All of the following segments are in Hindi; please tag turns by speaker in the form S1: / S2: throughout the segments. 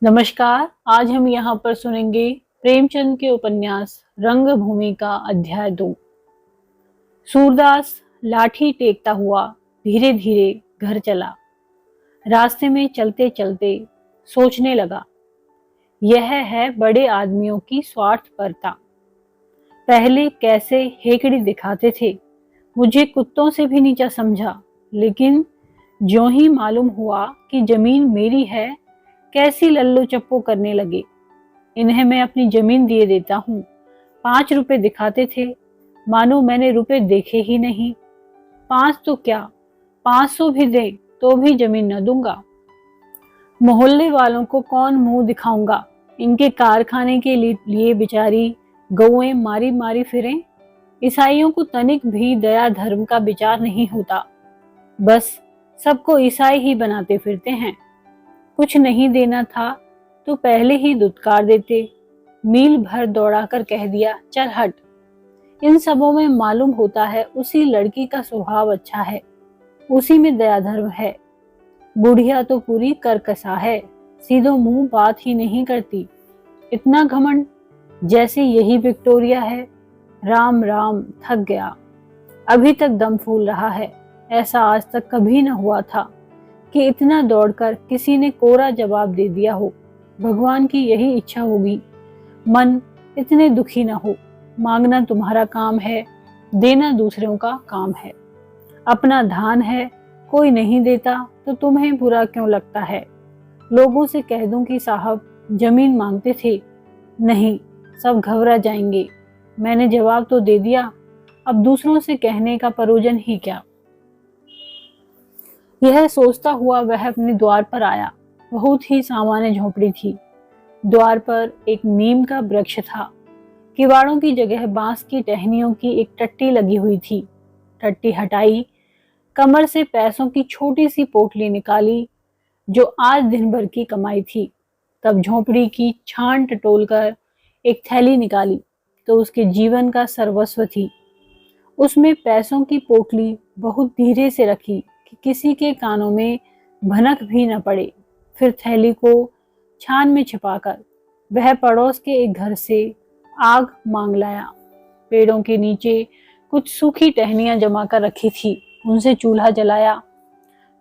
S1: नमस्कार। आज हम यहाँ पर सुनेंगे प्रेमचंद के उपन्यास रंगभूमि का अध्याय 2। सूरदास लाठी टेकता हुआ धीरे धीरे घर चला। रास्ते में चलते चलते सोचने लगा, यह है बड़े आदमियों की स्वार्थपरता। पहले कैसे हेकड़ी दिखाते थे, मुझे कुत्तों से भी नीचा समझा, लेकिन ज्यों ही मालूम हुआ कि जमीन मेरी है, कैसी लल्लो चप्पो करने लगे। इन्हें मैं अपनी जमीन दिए देता हूँ। 5 रुपए दिखाते थे, मानो मैंने रुपए देखे ही नहीं। 5 तो क्या, 500 भी दे तो भी जमीन न दूंगा। मोहल्ले वालों को कौन मुंह दिखाऊंगा। इनके कारखाने के लिए बेचारी गौएं मारी मारी फिरें। ईसाइयों को तनिक भी दया धर्म का विचार नहीं होता, बस सबको ईसाई ही बनाते फिरते हैं। कुछ नहीं देना था तो पहले ही दुत्कार देते, मील भर दौड़ाकर कह दिया चल हट। इन सबों में मालूम होता है उसी लड़की का स्वभाव अच्छा है, उसी में दया धर्म है। बुढ़िया तो पूरी करकसा है, सीधो मुंह बात ही नहीं करती। इतना घमंड, जैसे यही विक्टोरिया है। राम राम, थक गया। अभी तक दम फूल रहा है। ऐसा आज तक कभी न हुआ था कि इतना दौड़कर किसी ने कोरा जवाब दे दिया हो। भगवान की यही इच्छा होगी, मन इतने दुखी न हो। मांगना तुम्हारा काम है, देना दूसरों का काम है। अपना धान है, कोई नहीं देता तो तुम्हें बुरा क्यों लगता है। लोगों से कह दूं कि साहब जमीन मांगते थे, नहीं, सब घबरा जाएंगे। मैंने जवाब तो दे दिया, अब दूसरों से कहने का प्रयोजन ही क्या। यह सोचता हुआ वह अपने द्वार पर आया। बहुत ही सामान्य झोपड़ी थी। द्वार पर एक नीम का वृक्ष था। किवाड़ों की जगह बांस की टहनियों की एक टट्टी लगी हुई थी। टट्टी हटाई, कमर से पैसों की छोटी सी पोटली निकाली, जो आज दिन भर की कमाई थी। तब झोपड़ी की छान टटोल कर एक थैली निकाली तो उसके जीवन का सर्वस्व थी। उसमें पैसों की पोटली बहुत धीरे से रखी कि किसी के कानों में भनक भी न पड़े। फिर थैली को छान में छिपाकर वह पड़ोस के एक घर से आग मांग लाया। पेड़ों के नीचे कुछ सूखी टहनियां जमा कर रखी थी, उनसे चूल्हा जलाया।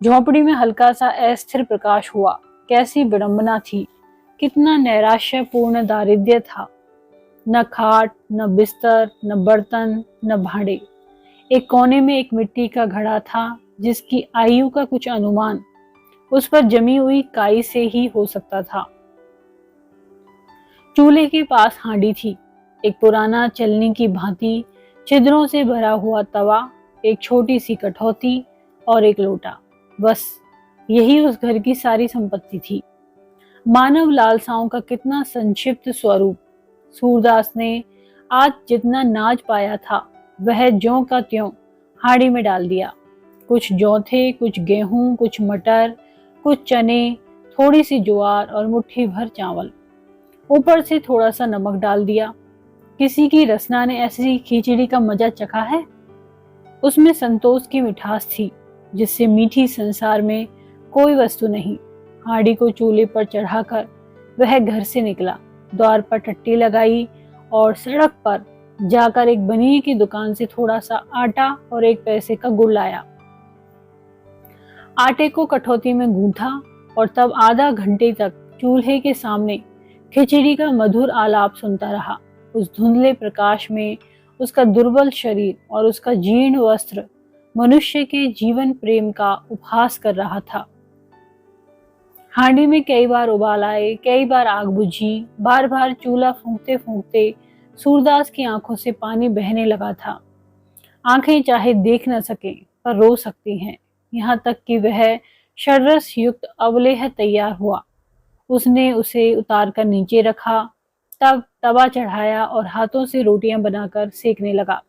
S1: झोंपड़ी में हल्का सा अस्थिर प्रकाश हुआ। कैसी विडंबना थी, कितना नैराश्यपूर्ण दारिद्र्य था। न खाट, न बिस्तर, न बर्तन, न भांडे। एक कोने में एक मिट्टी का घड़ा था, जिसकी आयु का कुछ अनुमान उस पर जमी हुई काई से ही हो सकता था। चूल्हे के पास हांडी थी, एक पुराना चलनी की भांति छिद्रों से भरा हुआ तवा, एक छोटी सी कठौती और एक लोटा। बस यही उस घर की सारी संपत्ति थी। मानव लालसाओं का कितना संक्षिप्त स्वरूप। सूरदास ने आज जितना नाज पाया था, वह ज्यों का त्यों हांडी में डाल दिया। कुछ जौ थे, कुछ गेहूं, कुछ मटर, कुछ चने, थोड़ी सी ज्वार और मुट्ठी भर चावल। ऊपर से थोड़ा सा नमक डाल दिया। किसी की रसना ने ऐसी खिचड़ी का मजा चखा है? उसमें संतोष की मिठास थी, जिससे मीठी संसार में कोई वस्तु नहीं। हांडी को चूल्हे पर चढ़ाकर वह घर से निकला। द्वार पर टट्टी लगाई और सड़क पर जाकर एक बनिए की दुकान से थोड़ा सा आटा और 1 पैसे का गुड़ लाया। आटे को कठौती में गूंथा और तब आधा घंटे तक चूल्हे के सामने खिचड़ी का मधुर आलाप सुनता रहा। उस धुंधले प्रकाश में उसका दुर्बल शरीर और उसका जीर्ण वस्त्र मनुष्य के जीवन प्रेम का उपहास कर रहा था। हांडी में कई बार उबाल आए, कई बार आग बुझी, बार बार चूल्हा फूंकते फूंकते सूरदास की आंखों से पानी बहने लगा था। आंखें चाहे देख न सके पर रो सकती हैं। यहाँ तक कि वह षड्रस युक्त अवलेह तैयार हुआ। उसने उसे उतारकर नीचे रखा, तब तवा चढ़ाया और हाथों से रोटियां बनाकर सेकने लगा।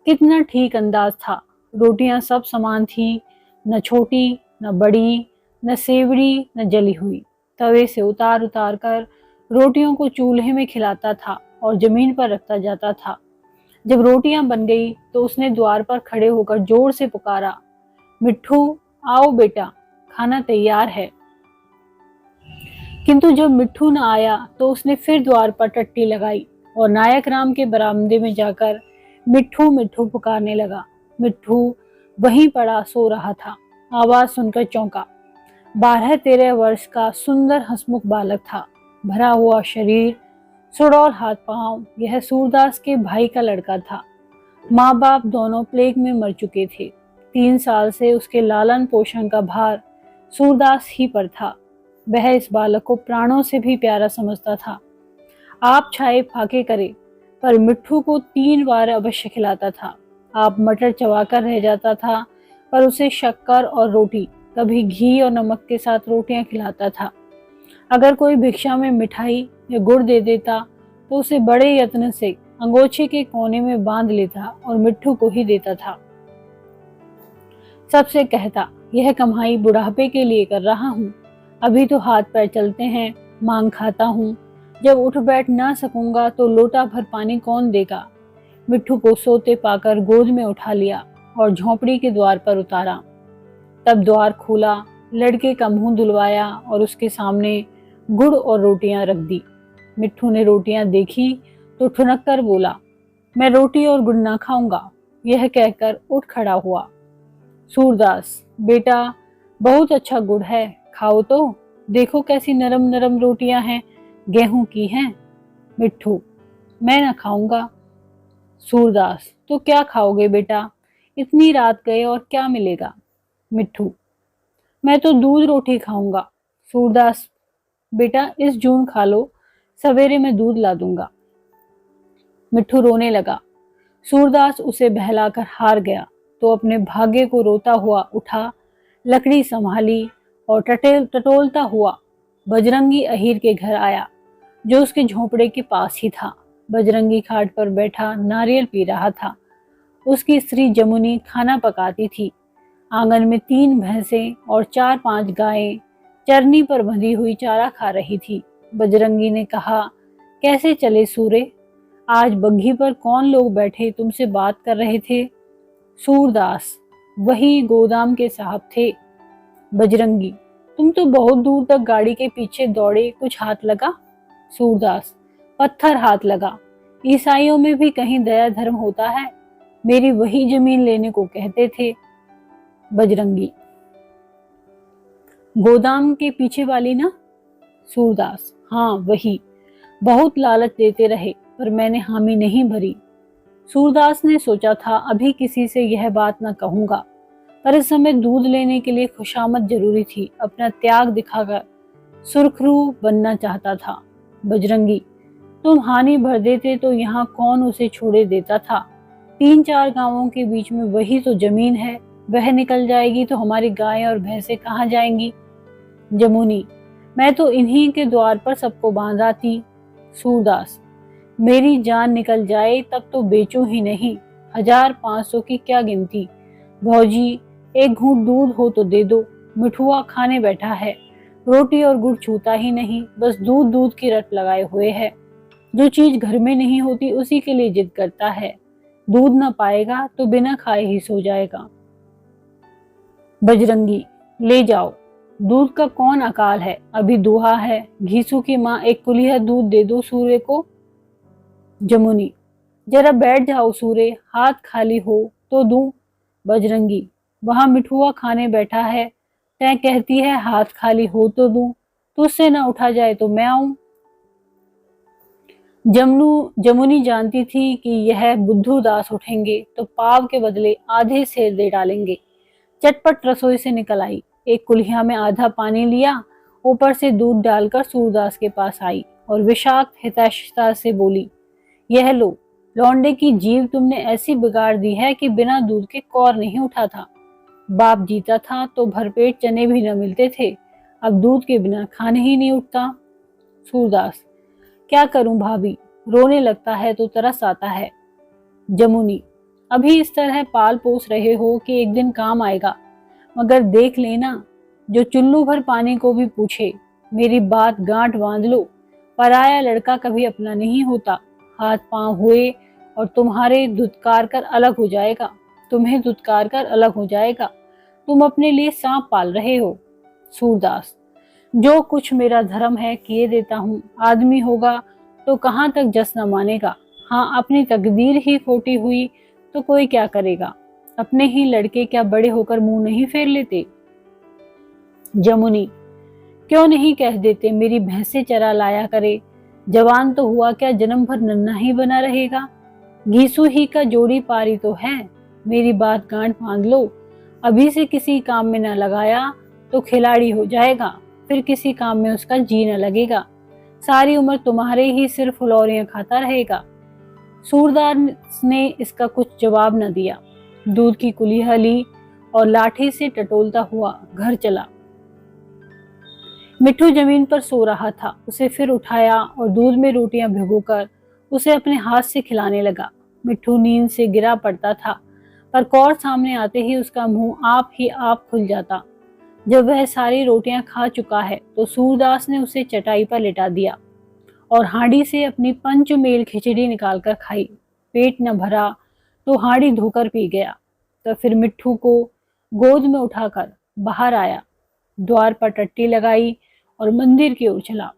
S1: कितना ठीक अंदाज था। रोटियां सब समान थी, न छोटी न बड़ी, न सेवड़ी न जली हुई। तवे से उतार उतार कर रोटियों को चूल्हे में खिलाता था और जमीन पर रखता जाता था। जब रोटियां बन गई तो उसने द्वार पर खड़े होकर जोर से पुकारा, मिट्ठू आओ बेटा, खाना तैयार है। किंतु जब मिट्ठू न आया तो उसने फिर द्वार पर टट्टी लगाई और नायक राम के बरामदे में जाकर मिट्ठू मिट्ठू पुकारने लगा। मिट्ठू वहीं पड़ा सो रहा था। आवाज सुनकर चौंका। 12-13 वर्ष का सुंदर हंसमुख बालक था। भरा हुआ शरीर, सुडौल हाथ पांव। यह सूरदास के भाई का लड़का था। माँ बाप दोनों प्लेग में मर चुके थे। 3 साल से उसके लालन पोषण का भार सूरदास ही पर था। वह इस बालक को प्राणों से भी प्यारा समझता था। आप छाए फाके करे पर मिट्ठू को 3 बार अवश्य खिलाता था। आप मटर चबाकर रह जाता था पर उसे शक्कर और रोटी, कभी घी और नमक के साथ रोटियां खिलाता था। अगर कोई भिक्षा में मिठाई या गुड़ दे देता तो उसे बड़े यत्न से अंगोछे के कोने में बांध लेता और मिट्ठू को ही देता था। सबसे कहता, यह कमाई बुढ़ापे के लिए कर रहा हूँ। अभी तो हाथ पैर चलते हैं, मांग खाता हूँ। जब उठ बैठ ना सकूंगा तो लोटा भर पानी कौन देगा। मिट्ठू को सोते पाकर गोद में उठा लिया और झोंपड़ी के द्वार पर उतारा। तब द्वार खोला, लड़के का मुंह धुलवाया और उसके सामने गुड़ और रोटियां रख दी। मिट्ठू ने रोटियां देखी तो ठुनक कर बोला, मैं रोटी और गुड़ ना खाऊंगा। यह कहकर उठ खड़ा हुआ। सूरदास, बेटा बहुत अच्छा गुड़ है, खाओ तो। देखो कैसी नरम नरम रोटियां हैं, गेहूं की हैं। मिट्ठू, मैं ना खाऊंगा। सूरदास, तो क्या खाओगे बेटा, इतनी रात गए और क्या मिलेगा। मिट्ठू, मैं तो दूध रोटी खाऊंगा। सूरदास, बेटा इस जून खा लो, सवेरे मैं दूध ला दूंगा। मिट्ठू रोने लगा। सूरदास उसे बहलाकर हार गया तो अपने भाग्य को रोता हुआ उठा, लकड़ी संभाली और टटोलता हुआ बजरंगी अहीर के घर आया, जो उसके झोंपड़े के पास ही था। बजरंगी खाट पर बैठा नारियल पी रहा था। उसकी स्त्री जमुनी खाना पकाती थी। आंगन में 3 भैंसें और 4-5 गायें चरनी पर बंधी हुई चारा खा रही थी। बजरंगी ने कहा, कैसे चले सूरे, आज बग्घी पर कौन लोग बैठे तुमसे बात कर रहे थे। सूरदास, वही गोदाम के साहब थे। बजरंगी, तुम तो बहुत दूर तक गाड़ी के पीछे दौड़े, कुछ हाथ लगा। सूरदास, पत्थर हाथ लगा। ईसाइयों में भी कहीं दया धर्म होता है, मेरी वही जमीन लेने को कहते थे। बजरंगी, गोदाम के पीछे वाली ना। सूरदास, हाँ वही। बहुत लालच देते रहे पर मैंने हामी नहीं भरी। सूरदास ने सोचा था अभी किसी से यह बात न कहूंगा, पर इस समय दूध लेने के लिए खुशामद जरूरी थी। अपना त्याग दिखाकर सुरखरू बनना चाहता था। बजरंगी, तुम हानि भर देते तो यहाँ कौन उसे छोड़े देता था। 3-4 गांवों के बीच में वही तो जमीन है, वह निकल जाएगी तो हमारी गायें और भैंसें कहाँ जाएंगी। जमुनी, मैं तो इन्हीं के द्वार पर सबको बांध आती। सूरदास, मेरी जान निकल जाए तब तो बेचूं ही नहीं, 1000-500 की क्या गिनती। भौजी, एक घूंट दूध हो तो दे दो, मिठुआ खाने बैठा है, रोटी और गुड़ छूता ही नहीं, बस दूध दूध की रट लगाए हुए है। जो चीज घर में नहीं होती उसी के लिए जिद करता है। दूध न पाएगा तो बिना खाए ही सो जाएगा। बजरंगी, ले जाओ, दूध का कौन अकाल है, अभी दुहा है। घीसू की माँ, एक कुलिया दूध दे दो सूर्य को। जमुनी, जरा बैठ जाओ सूर्य, हाथ खाली हो तो दूं। बजरंगी, वहां मिठुआ खाने बैठा है, तय कहती है हाथ खाली हो तो दूं, तुझसे न उठा जाए तो मैं आऊं। जमुनी जानती थी कि यह बुद्धू दास उठेंगे तो पाव के बदले आधे सेर दे डालेंगे। चटपट रसोई से निकल आई, एक कुल्हिया में आधा पानी लिया, ऊपर से दूध डालकर सूरदास के पास आई और विषाक्त हितैषता से बोली, यह लो, लौंडे की जीव तुमने ऐसी बिगाड़ दी है कि बिना दूध के कौर नहीं उठा था। बाप जीता था तो भरपेट चने भी न मिलते थे, अब दूध के बिना खाने ही नहीं उठता। सूरदास, क्या करूं भाभी, रोने लगता है तो तरस आता है। जमुनी, अभी इस तरह पाल पोस रहे हो कि एक दिन काम आएगा, मगर देख लेना जो चुल्लू भर पानी को भी पूछे। मेरी बात गांठ बांध लो, पराया लड़का कभी अपना नहीं होता। हाथ पांव हुए और तुम्हें धुतकार कर अलग हो जाएगा। तुम अपने लिए सांप पाल रहे हो। सूरदास, जो कुछ मेरा धर्म है किए देता हूँ। आदमी होगा तो कहाँ तक जस न मानेगा। हाँ, अपनी तकदीर ही खोटी हुई तो कोई क्या करेगा। अपने ही लड़के क्या बड़े होकर मुंह नहीं फेर लेते। जमुनी, क्यों नहीं कह देते मेरी भैंसे चरा लाया करे। जवान तो हुआ क्या जन्म भर नन्हा ही बना रहेगा। घीसू ही का जोड़ी पारी तो है। मेरी बात गांठ बांध लो। अभी से किसी काम में न लगाया तो खिलाड़ी हो जाएगा, फिर किसी काम में उसका जी न लगेगा। सारी उम्र तुम्हारे ही सिर फुलौरियां खाता रहेगा। सूरदास ने इसका कुछ जवाब न दिया। दूध की कुल्हिया ली और लाठी से टटोलता हुआ घर चला। मिट्ठू जमीन पर सो रहा था। उसे फिर उठाया और दूध में रोटियां भिगोकर उसे अपने हाथ से खिलाने लगा। मिट्ठू नींद से गिरा पड़ता था, पर कौर सामने आते ही उसका मुंह आप ही आप खुल जाता। जब वह सारी रोटियां खा चुका है तो सूरदास ने उसे चटाई पर लिटा दिया और हांडी से अपनी पंचमेल खिचड़ी निकालकर खाई। पेट न भरा तो हांडी धोकर पी गया। तो फिर मिट्ठू को गोद में उठाकर बाहर आया, द्वार पर टट्टी लगाई और मंदिर की ओर चला।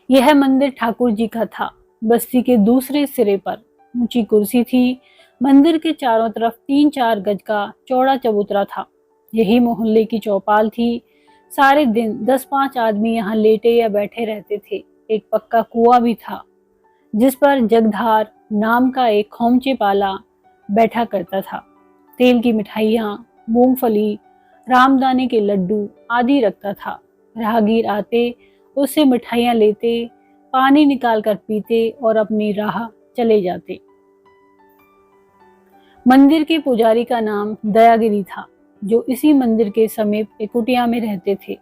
S1: यह मंदिर ठाकुर जी का था। बस्ती के दूसरे सिरे पर ऊंची कुर्सी थी। मंदिर के चारों तरफ 3-4 गज का चौड़ा चबूतरा था। यही मोहल्ले की चौपाल थी। सारे दिन 10-5 आदमी यहाँ लेटे या बैठे रहते थे। एक पक्का कुआं भी था जिस पर जगधार नाम का एक खोमचे पाला बैठा करता था। तेल की मिठाइयाँ, मूंगफली, रामदाने के लड्डू आदि रखता था। राहगीर आते, उससे मिठाइयाँ लेते, पानी निकालकर पीते और अपनी राह चले जाते। मंदिर के पुजारी का नाम दयागिरी था, जो इसी मंदिर के समीप एक कुटिया में रहते थे।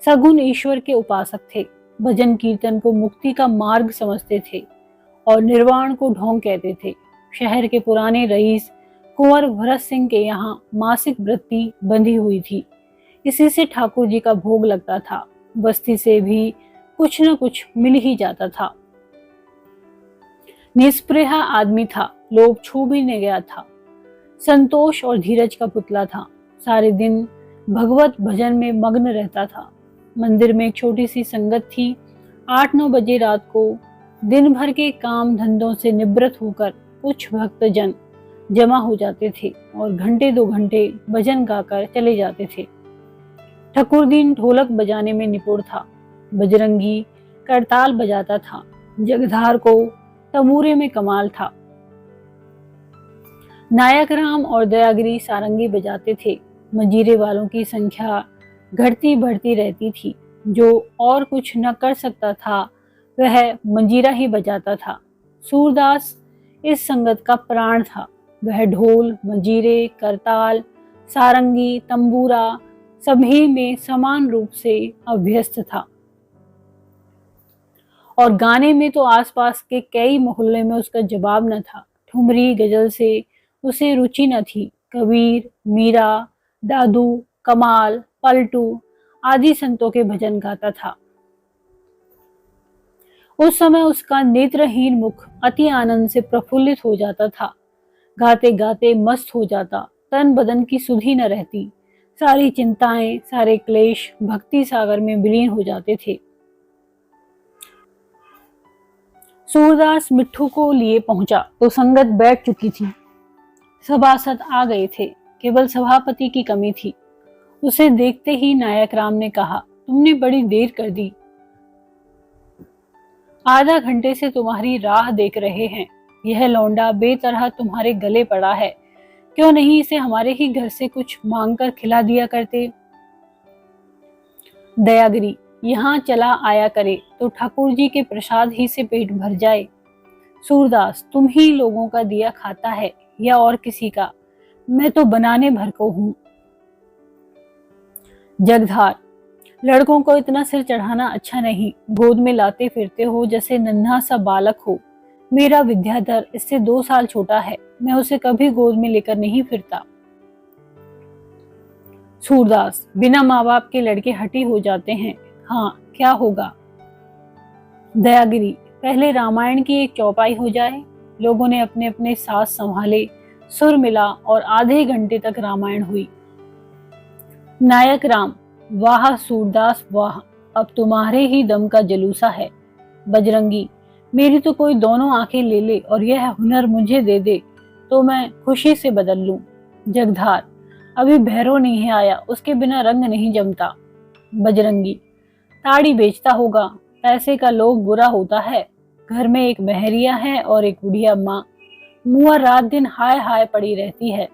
S1: सगुन ईश्वर के उपासक थे। भजन कीर्तन को मुक्ति का मार्ग समझते थे और निर्वाण को ढोंग कहते थे। शहर के पुराने रईस कुंवर भरत सिंह के यहाँ मासिक वृत्ति बंधी हुई थी। इसी से ठाकुर जी का भोग लगता था। बस्ती से भी कुछ न कुछ मिल ही जाता था। निस्पृह आदमी था, लोभ छू भी नहीं गया था। संतोष और धीरज का पुतला था। सारे दिन भगवत भजन में मग्न रहता था। मंदिर में एक छोटी सी संगत थी। 8-9 बजे रात को दिन भर के काम धंधों से निवृत्त होकर कुछ भक्तजन जमा हो जाते थे और घंटे 2 घंटे भजन गाकर चले जाते थे। ठकुरदीन ढोलक बजाने में निपुण था। बजरंगी करताल बजाता था। जगधार को तमूरे में कमाल था। नायक राम और दयागिरी सारंगी बजाते थे। मंजीरे वालों की संख्या घटती बढ़ती रहती थी। जो और कुछ न कर सकता था वह मंजीरा ही बजाता था। सूरदास इस संगत का प्राण था। वह ढोल, मंजीरे, करताल, सारंगी, तंबूरा सभी में समान रूप से अभ्यस्त था और गाने में तो आसपास के कई मोहल्ले में उसका जवाब न था। ठुमरी गजल से उसे रुचि न थी। कबीर, मीरा, दादू, कमाल, पलटू आदि संतों के भजन गाता था। उस समय उसका नेत्रहीन मुख अति आनंद से प्रफुल्लित हो जाता था। गाते गाते मस्त हो जाता। तन बदन की सुधि न रहती। सारी चिंताएं, सारे क्लेश भक्ति सागर में विलीन हो जाते थे। सूरदास मिट्ठू को लिए पहुंचा तो संगत बैठ चुकी थी। सभासद आ गए थे। केवल सभापति की कमी थी। उसे देखते ही नायक राम ने कहा, तुमने बड़ी देर कर दी। आधा घंटे से तुम्हारी राह देख रहे हैं। यह लौंडा बेतरह तुम्हारे गले पड़ा है। क्यों नहीं इसे हमारे ही घर से कुछ मांगकर खिला दिया करते। दयागिरी, यहाँ चला आया करे तो ठाकुर जी के प्रसाद ही से पेट भर जाए। सूरदास, तुम ही लोगों का दिया खाता है या और किसी का? मैं तो बनाने भर को हूं। जगधार, लड़कों को इतना सिर चढ़ाना अच्छा नहीं। गोद में लाते फिरते हो जैसे नन्हा सा बालक हो। मेरा विद्याधर इससे 2 साल छोटा है। मैं उसे कभी गोद में लेकर नहीं फिरता। सूरदास, बिना माँ बाप के लड़के हठी हो जाते हैं। हाँ, क्या होगा। दयागिरी, पहले रामायण की एक चौपाई हो जाए। लोगों ने अपने अपने सास संभाले, सुर मिला और आधे घंटे तक रामायण हुई। नायक राम, वाह सूरदास वाह, अब तुम्हारे ही दम का जलूसा है। बजरंगी, मेरी तो कोई दोनों आंखें ले ले और यह हुनर मुझे दे दे तो मैं खुशी से बदल लूं। जगधार, अभी भैरव नहीं आया, उसके बिना रंग नहीं जमता। बजरंगी, ताड़ी बेचता होगा, पैसे का लोभ बुरा होता है। घर में एक बहरिया है और एक बुढ़िया माँ, मुआ रात दिन हाय हाय पड़ी रहती है।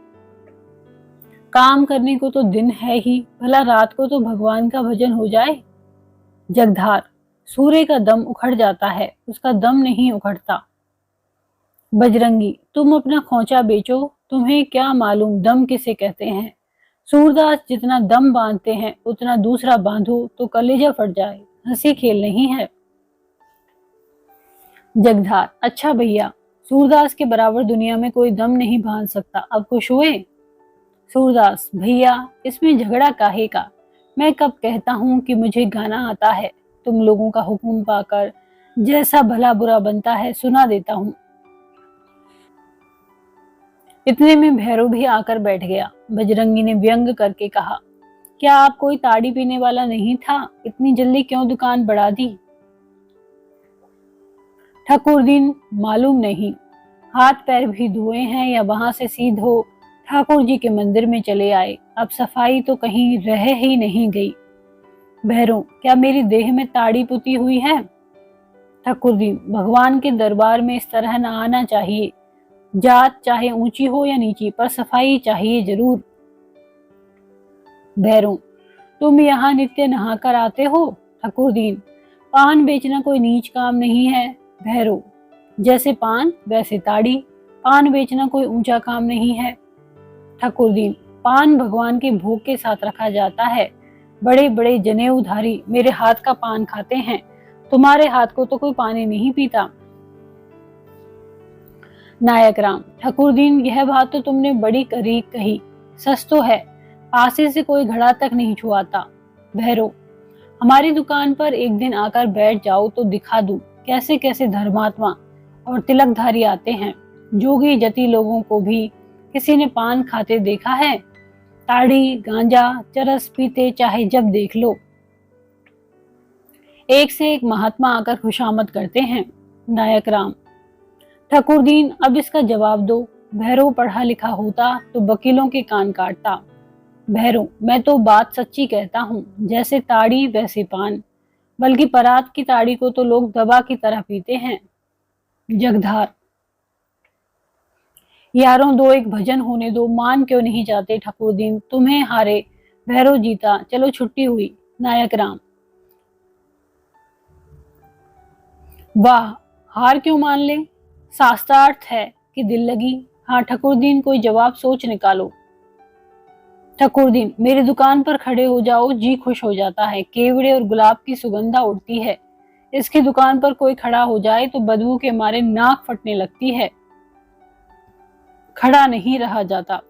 S1: काम करने को तो दिन है ही, भला रात को तो भगवान का भजन हो जाए। जगधार, सूर्य का दम उखड़ जाता है, उसका दम नहीं उखड़ता। बजरंगी, तुम अपना खोंचा बेचो, तुम्हें क्या मालूम दम किसे कहते हैं। सूरदास, जितना दम बांधते हैं उतना दूसरा बांधो तो कलेजा फट जाए, हंसी खेल नहीं है। जगधार, अच्छा भैया, सूरदास के बराबर दुनिया में कोई दम नहीं बांध सकता, अब खुश हुए। सूरदास, भैया इसमें झगड़ा काहे का, मैं कब कहता हूँ कि मुझे गाना आता है, तुम लोगों का हुक्म पाकर जैसा भला बुरा बनता है सुना देता हूँ। इतने में भैरव भी आकर बैठ गया। बजरंगी ने व्यंग करके कहा, क्या आप कोई ताड़ी पीने वाला नहीं था, इतनी जल्दी क्यों दुकान बढ़ा दी। ठाकुरदीन, मालूम नहीं, हाथ पैर भी धोए हैं या वहां से सीधो ठाकुर जी के मंदिर में चले आए, अब सफाई तो कहीं रह ही नहीं गई। भैरव, क्या मेरी देह में ताड़ी पुती हुई है। ठाकुरदीन, भगवान के दरबार में इस तरह न आना चाहिए, जात चाहे ऊंची हो या नीची, पर सफाई चाहिए जरूर। भैरव, तुम यहाँ नित्य नहाकर आते हो। ठाकुरदीन, पान बेचना कोई नीच काम नहीं है। भैरव, जैसे पान वैसे ताड़ी, पान बेचना कोई ऊंचा काम नहीं है। ठाकुरदीन, पान भगवान के भोग के साथ रखा जाता है, बड़े बड़े जनेऊधारी मेरे हाथ का पान खाते हैं, तुम्हारे हाथ को तो कोई पानी नहीं पीता। नायक राम, ठाकुरदीन यह बात तो तुमने बड़ी करी कही, सच तो है, पासे से कोई घड़ा तक नहीं छुआता। भैरव, हमारी दुकान पर एक दिन आकर बैठ जाओ तो दिखा दूं कैसे कैसे धर्मात्मा और तिलकधारी आते हैं। जोगी जति लोगों को भी किसी ने पान खाते देखा है, ताड़ी गांजा चरस पीते चाहे जब देख लो। एक से एक महात्मा आकर खुशामद करते हैं। नायक राम, ठाकुरदीन अब इसका जवाब दो, भैरव पढ़ा लिखा होता तो वकीलों के कान काटता। भैरव, मैं तो बात सच्ची कहता हूँ, जैसे ताड़ी वैसे पान, बल्कि परात की ताड़ी को तो लोग दवा की तरह पीते हैं। जगधार, यारों दो एक भजन होने दो, मान क्यों नहीं जाते। ठाकुरदीन, तुम्हें हारे, भैरव जीता, चलो छुट्टी हुई। नायक राम, वाह, हार क्यों मान ले, शास्त्रार्थ है कि दिल लगी। हाँ ठाकुरदीन, कोई जवाब सोच निकालो। ठाकुरदीन, मेरी दुकान पर खड़े हो जाओ, जी खुश हो जाता है, केवड़े और गुलाब की सुगंधा उड़ती है। इसकी दुकान पर कोई खड़ा हो जाए तो बदबू के मारे नाक फटने लगती है, खड़ा नहीं रहा जाता,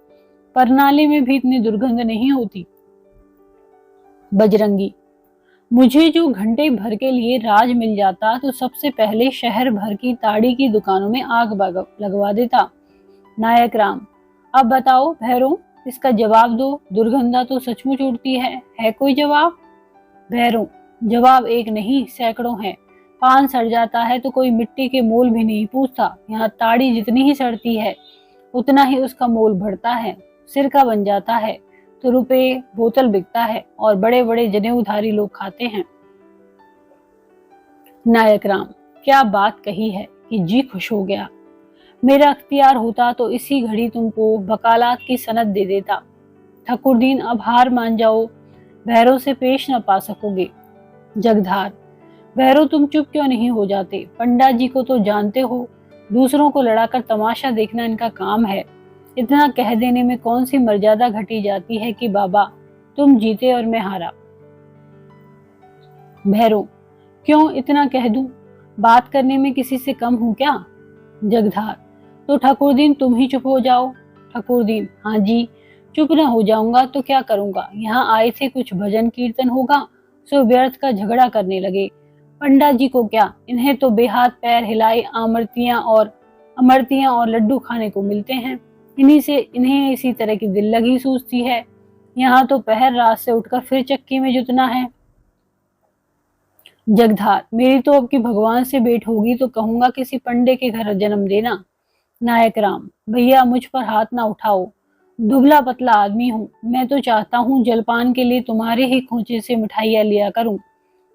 S1: पर नाले में भी इतनी दुर्गंध नहीं होती। बजरंगी, मुझे जो घंटे भर के लिए राज मिल जाता तो सबसे पहले शहर भर की ताड़ी की दुकानों में आग लगवा देता। नायक राम, अब बताओ भैरव, इसका जवाब दो, दुर्गंधा तो सचमुच उड़ती है कोई जवाब। भैरव, जवाब एक नहीं सैकड़ों है, पान सड़ जाता है तो कोई मिट्टी के मोल भी नहीं पूछता, यहाँ ताड़ी जितनी ही सड़ती है उतना ही उसका मोल बढ़ता है, सिरका बन जाता है तो रुपए बोतल बिकता है और बड़े बड़े जनेऊधारी लोग खाते हैं। नायक राम, क्या बात कही है कि जी खुश हो गया, मेरा अख्तियार होता तो इसी घड़ी तुमको वकालत की सनद दे देता। ठाकुरदीन, अब हार मान जाओ, भैरव से पेश न पा सकोगे। जगधार, भैरव तुम चुप क्यों नहीं हो जाते, पंडा जी को तो जानते हो, दूसरों को लड़ाकर तमाशा देखना इनका काम है, इतना कह देने में कौन सी मर्यादा घटी जाती है कि बाबा तुम जीते और मैं हारा। भैरव, क्यों इतना कह दूं, बात करने में किसी से कम हूं क्या। जगधार, तो ठाकुरदीन तुम ही चुप हो जाओ। ठाकुरदीन, हाँ जी, चुप न हो जाऊंगा तो क्या करूंगा, यहाँ आए थे कुछ भजन कीर्तन होगा सो व्यर्थ का झगड़ा करने लगे, पंडा जी को क्या, इन्हें तो बेहाथ पैर हिलाए अमरतियां और लड्डू खाने को मिलते हैं, इन्हीं से इन्हें इसी तरह की दिल लगी सूझती है, यहाँ तो पहर रात से उठकर फिर चक्की में जुटना है। जगधार, मेरी तो अब की भगवान से भेंट होगी तो कहूंगा किसी पंडे के घर जन्म देना। नायक राम, भैया मुझ पर हाथ ना उठाओ, दुबला पतला आदमी हूँ। मैं तो चाहता हूँ जलपान के लिए तुम्हारे ही खोचे से मिठाइयाँ लिया करूँ,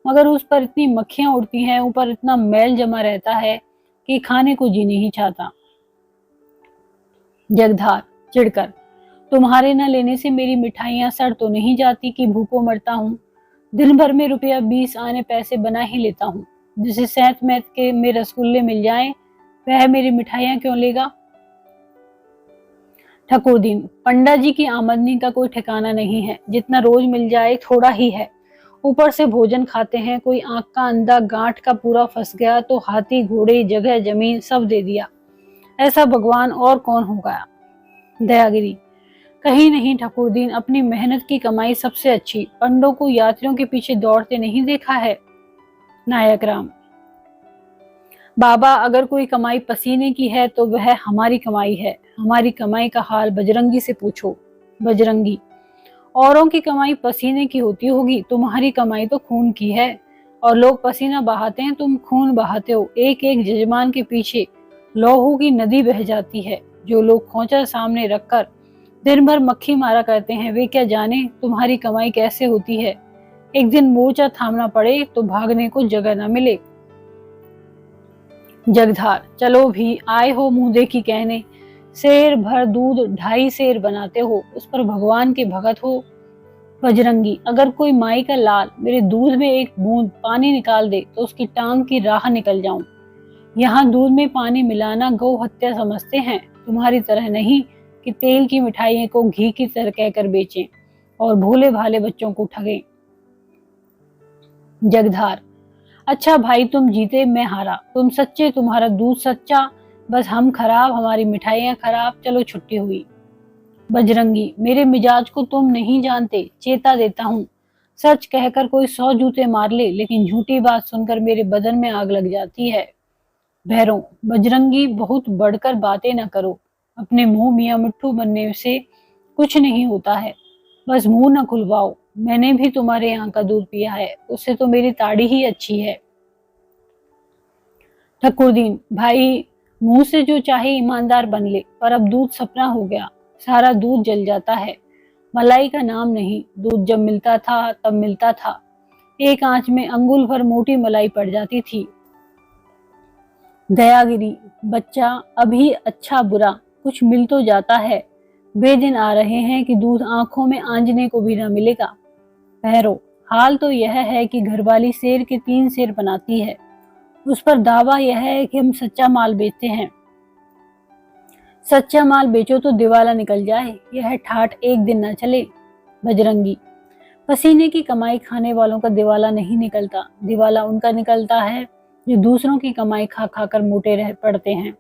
S1: मगर उस पर इतनी मक्खियां उड़ती हैं, ऊपर इतना मैल जमा रहता है कि खाने को जी नहीं चाहता। जगधार चिढ़कर, तुम्हारे न लेने से मेरी मिठाइयां सड़ तो नहीं जाती कि भूखों मरता हूँ। दिन भर में रुपया 20 आने पैसे बना ही लेता हूँ। जिसे सैंत मैत के में रसगुल्ले मिल जाएं, वह मेरी मिठाइयां क्यों लेगा। ठकुरदीन, पंडा जी की आमदनी का कोई ठिकाना नहीं है, जितना रोज मिल जाए थोड़ा ही है। ऊपर से भोजन खाते हैं, कोई आंख का अंधा गांठ का पूरा फंस गया तो हाथी घोड़े जगह जमीन सब दे दिया। ऐसा भगवान और कौन होगा। दयागिरी, कहीं नहीं ठकुरदीन, अपनी मेहनत की कमाई सबसे अच्छी। पंडों को यात्रियों के पीछे दौड़ते नहीं देखा है। नायक राम, बाबा अगर कोई कमाई पसीने की है तो वह हमारी कमाई है। हमारी कमाई का हाल बजरंगी से पूछो। बजरंगी, औरों की कमाई पसीने की होती होगी, तुम्हारी कमाई तो खून की है। और लोग पसीना बहाते हैं, तुम खून बहाते हो। एक एक जजमान के पीछे लौहू की नदी बह जाती है। जो लोग खोंचा सामने रखकर दिन भर मक्खी मारा करते हैं, वे क्या जाने तुम्हारी कमाई कैसे होती है। एक दिन मोर्चा थामना पड़े तो भागने को जगह न मिले। जगधार, चलो भी आए हो मुंह देखी कहने। शेर भर दूध 2.5 सेर बनाते हो, उस पर भगवान के भगत हो। बजरंगी, अगर कोई माई का लाल मेरे दूध में एक बूंद पानी निकाल दे तो उसकी टांग की राह निकल जाऊं। यहाँ दूध में पानी मिलाना गौ हत्या समझते हैं, तुम्हारी तरह नहीं कि तेल की मिठाइयों को घी की तरह कहकर बेचें और भोले भाले बच्चों को ठगें। जगधार, अच्छा भाई तुम जीते मैं हारा, तुम सच्चे तुम्हारा दूध सच्चा, बस हम खराब हमारी मिठाइयाँ खराब, चलो छुट्टी हुई। बजरंगी, मेरे मिजाज को तुम नहीं जानते, चेता देता हूँ। सच कहकर कोई 100 जूते मार ले, लेकिन झूठी बात सुनकर मेरे बदन में आग लग जाती है। भैरों, बजरंगी बहुत बढ़कर बातें न करो। अपने मुंह मियाँ मिट्ठू बनने से कुछ नहीं होता है, बस मुंह न खुलवाओ। मैंने भी तुम्हारे यहाँ का दूध पिया है, उससे तो मेरी ताड़ी ही अच्छी है। ठकुरदीन, भाई मुंह से जो चाहे ईमानदार बन ले, पर अब दूध सपना हो गया, सारा दूध जल जाता है। मलाई का नाम नहीं, दूध जब मिलता था तब मिलता था। एक आंच में अंगुल भर मोटी मलाई पड़ जाती थी। दयागिरी, बच्चा अभी अच्छा बुरा कुछ मिल तो जाता है। वे दिन आ रहे हैं कि दूध आंखों में आंजने को भी न मिलेगा। भैरो, हाल तो यह है कि घरवाली शेर के 3 शेर बनाती है, उस पर दावा यह है कि हम सच्चा माल बेचते हैं। सच्चा माल बेचो तो दिवाला निकल जाए, यह ठाठ एक दिन न चले। बजरंगी, पसीने की कमाई खाने वालों का दिवाला नहीं निकलता, दिवाला उनका निकलता है जो दूसरों की कमाई खा खा कर मोटे रह पड़ते हैं।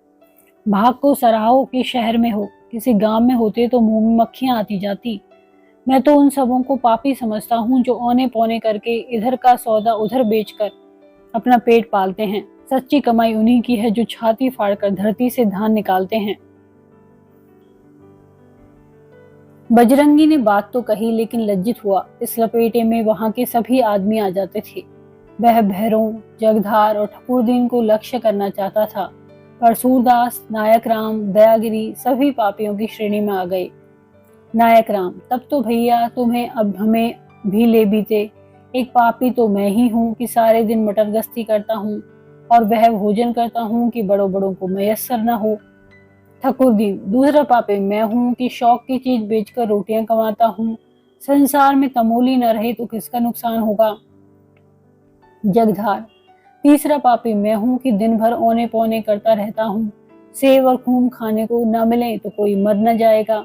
S1: भाग को सराहो कि शहर में हो, किसी गांव में होते तो मुंह में मक्खियां आती जाती। मैं तो उन सबों को पापी समझता हूँ जो औने पौने करके इधर का सौदा उधर बेचकर अपना पेट पालते हैं। सच्ची कमाई उन्हीं की है जो छाती फाड़कर धरती से धान निकालते हैं। बजरंगी ने बात तो कही, लेकिन लज्जित हुआ। इस लपेटे में वहां के सभी आदमी आ जाते थे। वह भैरों, जगधार और ठकुरदीन को लक्ष्य करना चाहता था, पर सूरदास, नायक राम, दयागिरी सभी पापियों की श्रेणी में आ गए। नायक राम, तब तो भैया तुम्हें अब हमें भी ले बीते। एक पापी तो मैं ही हूँ कि सारे दिन मटर गश्ती करता हूँ, और वह भोजन करता हूँ कि बड़ों बड़ों को मयस्सर न हो। ठकुरदीन, दूसरा पापी मैं हूँ कि शौक की चीज बेचकर रोटियां कमाता हूँ। संसार में तमोली न रहे तो किसका नुकसान होगा। जगधार, तीसरा पापी मैं हूँ कि दिन भर औने पौने करता रहता हूँ। सेव और खून खाने को न मिले तो कोई मर न जाएगा।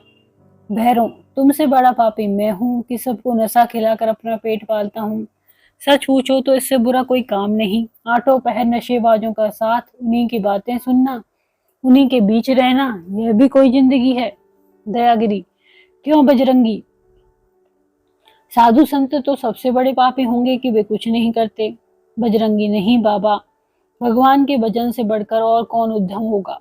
S1: भैरों, तुमसे बड़ा पापी मैं हूँ कि सबको नशा खिलाकर अपना पेट पालता हूँ। सच पूछो तो इससे बुरा कोई काम नहीं। आठों पहर नशेबाजों का साथ, उन्हीं की बातें सुनना, उन्हीं के बीच रहना, यह भी कोई जिंदगी है। दयागिरी, क्यों बजरंगी, साधु संत तो सबसे बड़े पापी होंगे कि वे कुछ नहीं करते। बजरंगी, नहीं बाबा, भगवान के भजन से बढ़कर और कौन उद्यम होगा।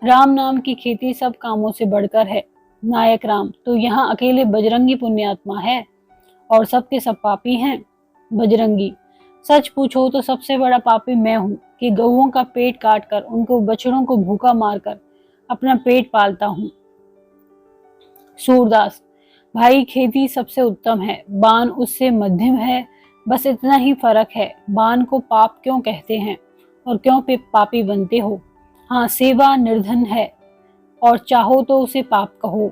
S1: राम नाम की खेती सब कामों से बढ़कर है। नायक राम, तो यहाँ अकेले बजरंगी पुण्यात्मा है और सबके सब पापी हैं। बजरंगी, सच पूछो तो सबसे बड़ा पापी मैं हूँ कि गऊओं का पेट काटकर उनको बछड़ों को भूखा मारकर अपना पेट पालता हूँ। सूरदास, भाई खेती सबसे उत्तम है, बान उससे मध्यम है, बस इतना ही फर्क है। बान को पाप क्यों कहते हैं और क्यों पे पापी बनते हो? हाँ, सेवा निर्धन है और चाहो तो उसे पाप कहो।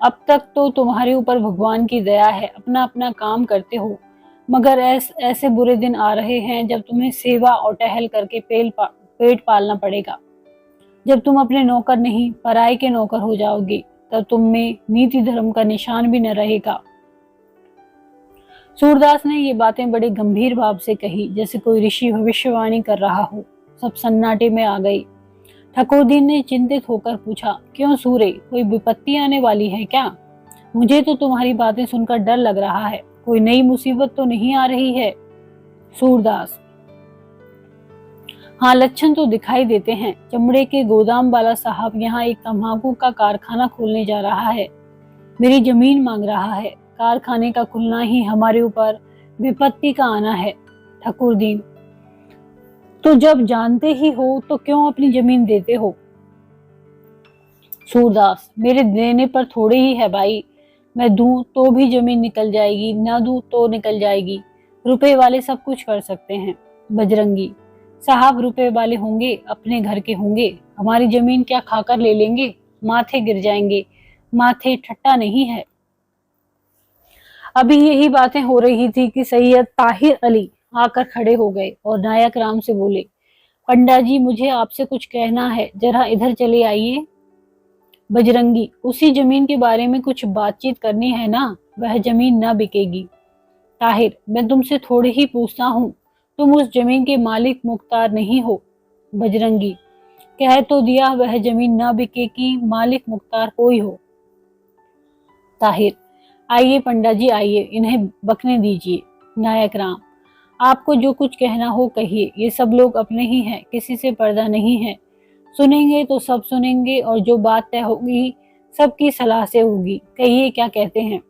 S1: अब तक तो तुम्हारे ऊपर भगवान की दया है, अपना अपना काम करते हो, मगर ऐसे बुरे दिन आ रहे हैं जब तुम्हें सेवा और टहल करके पेट पालना पड़ेगा। जब तुम अपने नौकर नहीं पराये के नौकर हो जाओगे, तब तुम में नीति धर्म का निशान भी न रहेगा। सूरदास ने ये बातें बड़े गंभीर भाव से कही, जैसे कोई ऋषि भविष्यवाणी कर रहा हो। सब सन्नाटे में आ गई। ठाकुरदीन ने चिंतित होकर पूछा, क्यों सूरे, कोई विपत्ति आने वाली है क्या? मुझे तो तुम्हारी बातें सुनकर डर लग रहा है, कोई नई मुसीबत तो नहीं आ रही है? सूरदास, हाँ, लक्षण तो दिखाई देते हैं। चमड़े के गोदाम वाला साहब यहाँ एक तंबाकू का कारखाना खोलने जा रहा है, मेरी जमीन मांग रहा है। कारखाने का खुलना ही हमारे ऊपर विपत्ति का आना है। ठाकुरदीन, तो जब जानते ही हो तो क्यों अपनी जमीन देते हो? सूरदास, मेरे देने पर थोड़े ही है भाई, मैं दूं तो भी जमीन निकल जाएगी, ना दूं तो निकल जाएगी। रुपए वाले सब कुछ कर सकते हैं। बजरंगी, साहब रुपए वाले होंगे, अपने घर के होंगे, हमारी जमीन क्या खाकर ले लेंगे? माथे गिर जाएंगे। माथे ठट्टा नहीं है। अभी यही बातें हो रही थी कि सैयद ताहिर अली आकर खड़े हो गए और नायक राम से बोले, पंडा जी, मुझे आपसे कुछ कहना है, जरा इधर चले आइए। बजरंगी, उसी जमीन के बारे में कुछ बातचीत करनी है ना, वह जमीन ना बिकेगी। ताहिर, मैं तुमसे थोड़ी ही पूछता हूँ, तुम उस जमीन के मालिक मुख्तार नहीं हो। बजरंगी, कह तो दिया वह जमीन ना बिकेगी, मालिक मुख्तार कोई हो। ताहिर, आइए पंडा जी आइए, इन्हें बकने दीजिए। नायक राम, आपको जो कुछ कहना हो कहिए, ये सब लोग अपने ही हैं, किसी से पर्दा नहीं है। सुनेंगे तो सब सुनेंगे और जो बात तय होगी सबकी सलाह से होगी। कहिए क्या कहते हैं?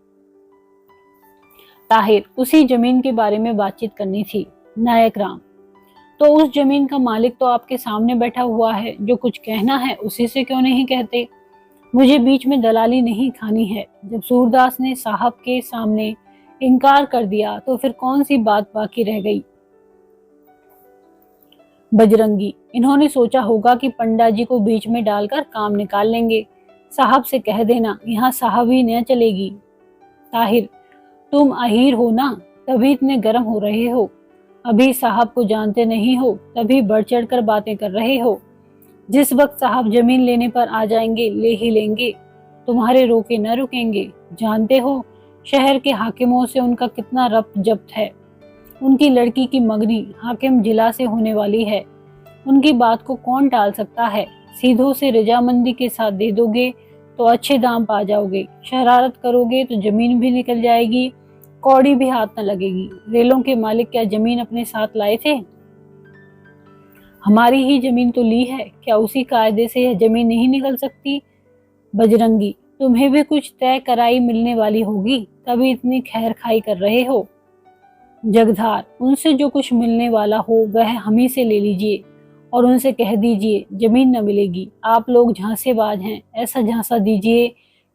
S1: ताहिर, उसी जमीन के बारे में बातचीत करनी थी। नायक राम, तो उस जमीन का मालिक तो आपके सामने बैठा हुआ है, जो कुछ कहना है उसी से क्यों नहीं कहते? मुझे बीच में दलाली नहीं खानी है। जब सूरदास ने साहब के सामने इनकार कर दिया तो फिर कौन सी बात बाकी रह गई? बजरंगी, इन्होंने सोचा होगा कि पंडा जी को बीच में डालकर काम निकाल लेंगे। साहब से कह देना, यहाँ साहब ही न चलेगी। ताहिर, तुम अहीर हो ना, तभी इतने गर्म हो रहे हो। अभी साहब को जानते नहीं हो, तभी बढ़ चढ़ कर बातें कर रहे हो। जिस वक्त साहब जमीन लेने पर आ जाएंगे, ले ही लेंगे, तुम्हारे रोके न रुकेंगे। जानते हो शहर के हाकिमों से उनका कितना रब्त जब्त है। उनकी लड़की की मंगनी हाकिम जिला से होने वाली है, उनकी बात को कौन टाल सकता है? सीधों से रजामंदी के साथ दे दोगे तो अच्छे दाम पा जाओगे, शरारत करोगे तो जमीन भी निकल जाएगी, कौड़ी भी हाथ न लगेगी। रेलों के मालिक क्या जमीन अपने साथ लाए थे? हमारी ही जमीन तो ली है, क्या उसी कायदे से यह जमीन नहीं निकल सकती? बजरंगी, तुम्हें भी कुछ तय कराई मिलने वाली होगी, तभी इतनी खैर खाई कर रहे हो। जगधार, उनसे जो कुछ मिलने वाला हो वह हम ही से ले लीजिए और उनसे कह दीजिए जमीन न मिलेगी। आप लोग झांसेबाज हैं, ऐसा झांसा दीजिए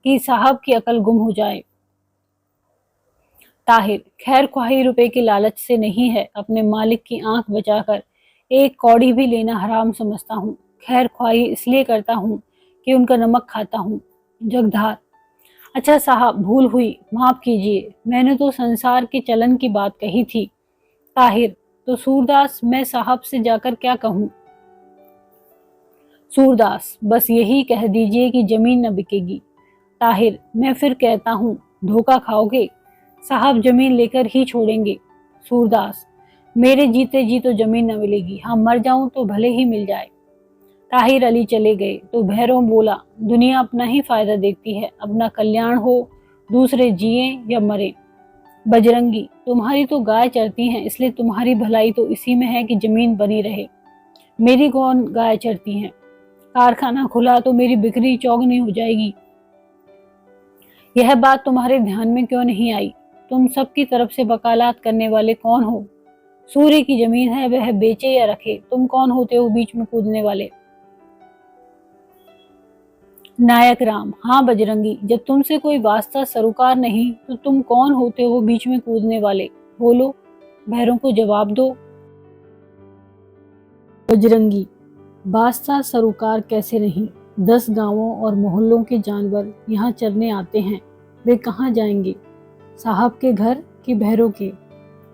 S1: कि साहब की अकल गुम हो जाए। ताहिर, खैर ख्वाही रुपए के लालच से नहीं है, अपने मालिक की आंख बचाकर एक कौड़ी भी लेना हराम समझता हूँ। खैर ख्वाही इसलिए करता हूँ कि उनका नमक खाता हूँ। जगधार, अच्छा साहब, भूल हुई, माफ कीजिए, मैंने तो संसार के चलन की बात कही थी। ताहिर, तो सूरदास, मैं साहब से जाकर क्या कहूँ? सूरदास, बस यही कह दीजिए कि जमीन न बिकेगी। ताहिर, मैं फिर कहता हूँ, धोखा खाओगे, साहब जमीन लेकर ही छोड़ेंगे। सूरदास, मेरे जीते जी तो जमीन न मिलेगी, हाँ मर जाऊं तो भले ही मिल जाए। ताहिर अली चले गए तो भैरव बोला, दुनिया अपना ही फायदा देखती है, अपना कल्याण हो, दूसरे जिए या मरे। बजरंगी, तुम्हारी तो गाय चरती हैं, इसलिए तुम्हारी भलाई तो इसी में है कि जमीन बनी रहे। मेरी कौन गाय चरती हैं? कारखाना खुला तो मेरी बिक्री चौगुनी हो जाएगी। यह बात तुम्हारे ध्यान में क्यों नहीं आई? तुम सबकी तरफ से वकालत करने वाले कौन हो? सूर्य की जमीन है, वह बेचे या रखे, तुम कौन होते हो बीच में कूदने वाले? नायक राम, हाँ बजरंगी, जब तुमसे कोई वास्ता सरोकार नहीं तो तुम कौन होते हो बीच में कूदने वाले? बोलो, भैरों को जवाब दो। बजरंगी, वास्ता सरोकार कैसे नहीं? 10 गांवों और मोहल्लों के जानवर यहाँ चरने आते हैं, वे कहाँ जाएंगे? साहब के घर कि भैरों के?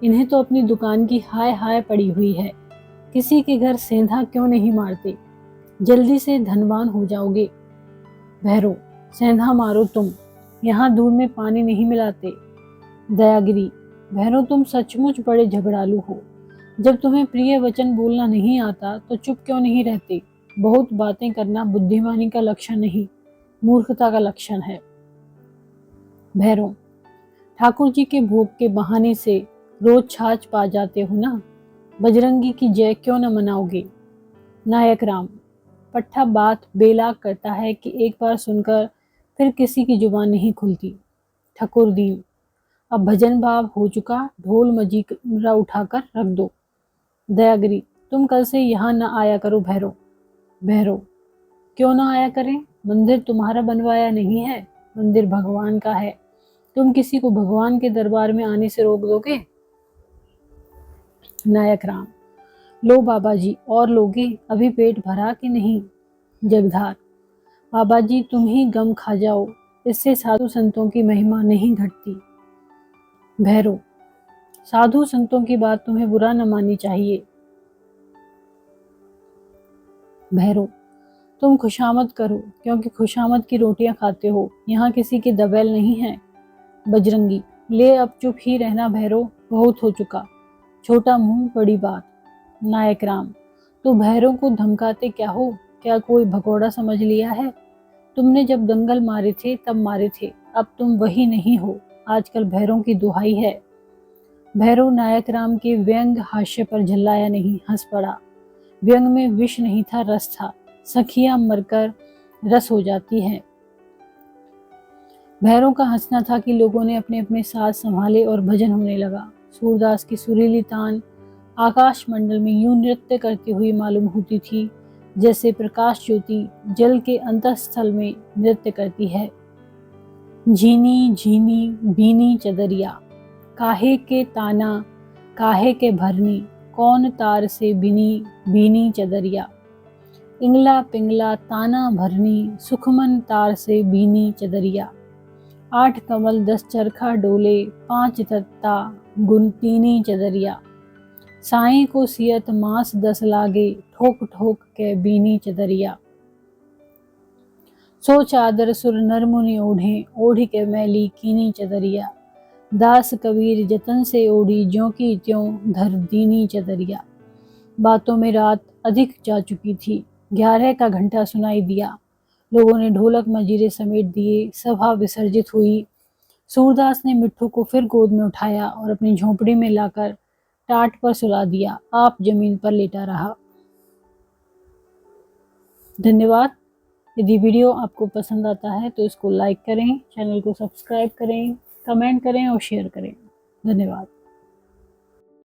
S1: इन्हें तो अपनी दुकान की हाय हाय पड़ी हुई है। किसी के घर सेंधा क्यों नहीं मारते? जल्दी से धनवान हो जाओगे। भैरो, सेंधा मारो तुम, यहाँ दूध में पानी नहीं मिलाते। दयागिरी, भैरो तुम सचमुच बड़े झगड़ालू हो। जब तुम्हें प्रिय वचन बोलना नहीं आता तो चुप क्यों नहीं रहते? बहुत बातें करना बुद्धिमानी का लक्षण नहीं, मूर्खता का लक्षण है। भैरो, ठाकुर जी के भोग के बहाने से रोज छाछ पा जाते हो ना, बजरंगी की जय क्यों न मनाओगे? नायक राम, पट्टा बात बेलाग करता है कि एक बार सुनकर फिर किसी की जुबान नहीं खुलती। ठकुर दीन, अब भजन भाव हो चुका, ढोल मजीरा उठाकर रख दो। दयागिरी, तुम कल से यहाँ न आया करो भैरो। भैरो, क्यों ना आया करें? मंदिर तुम्हारा बनवाया नहीं है, मंदिर भगवान का है। तुम किसी को भगवान के दरबार में आने से रोक दोगे? नायक राम, लो बाबा जी, और लोगे? अभी पेट भरा कि नहीं? जगधार, बाबा जी तुम ही गम खा जाओ, इससे साधु संतों की महिमा नहीं घटती। भैरो, साधु संतों की बात तुम्हें बुरा न माननी चाहिए। भैरो, तुम खुशामद करो, क्योंकि खुशामद की रोटियां खाते हो, यहाँ किसी की दबेल नहीं है। बजरंगी, ले अब चुप ही रहना भैरो, बहुत हो चुका, छोटा मुंह बड़ी बात। नायक राम, तो भैरों को धमकाते क्या हो? क्या कोई भगोड़ा समझ लिया है? तुमने जब दंगल मारे थे तब मारे थे, अब तुम वही नहीं हो। आजकल भैरों की दुहाई है। भैरव नायक राम के व्यंग हास्य पर झल्लाया नहीं, हंस पड़ा। व्यंग में विष नहीं था, रस था। सखियां मरकर रस हो जाती है। भैरों का हंसना था कि लोगों ने अपने अपने साथ संभाले और भजन होने लगा। सूरदास की सुरीली तान आकाश मंडल में यूं नृत्य करती हुई मालूम होती थी जैसे प्रकाश ज्योति जल के अंतःस्थल में नृत्य करती है। झीनी झीनी बीनी चदरिया, काहे के ताना काहे के भरनी, कौन तार से बिनी बीनी चदरिया। इंगला पिंगला ताना भरनी, सुखमन तार से बीनी चदरिया। 8 कमल 10 चरखा डोले, 5 तत्ता गुनतीनी चदरिया। साई को सियत मास 10 लागे, ठोक ठोक के बीनी चदरिया। सो चादर सुर नर मुनि ओढ़े, ओढ़ के मैली कीनी चदरिया। दास कबीर जतन से ओढ़ी, ज्यों की त्यों धर दीनी चदरिया। बातों में रात अधिक जा चुकी थी। 11 का घंटा सुनाई दिया। लोगों ने ढोलक मंजीरे समेट दिए। सभा विसर्जित हुई। सूरदास ने मिट्ठू को फिर गोद में उठाया और अपनी झोंपड़ी में लाकर टाट पर सुला दिया। आप जमीन पर लेटा रहा। धन्यवाद। यदि वीडियो आपको पसंद आता है तो इसको लाइक करें, चैनल को सब्सक्राइब करें, कमेंट करें और शेयर करें। धन्यवाद।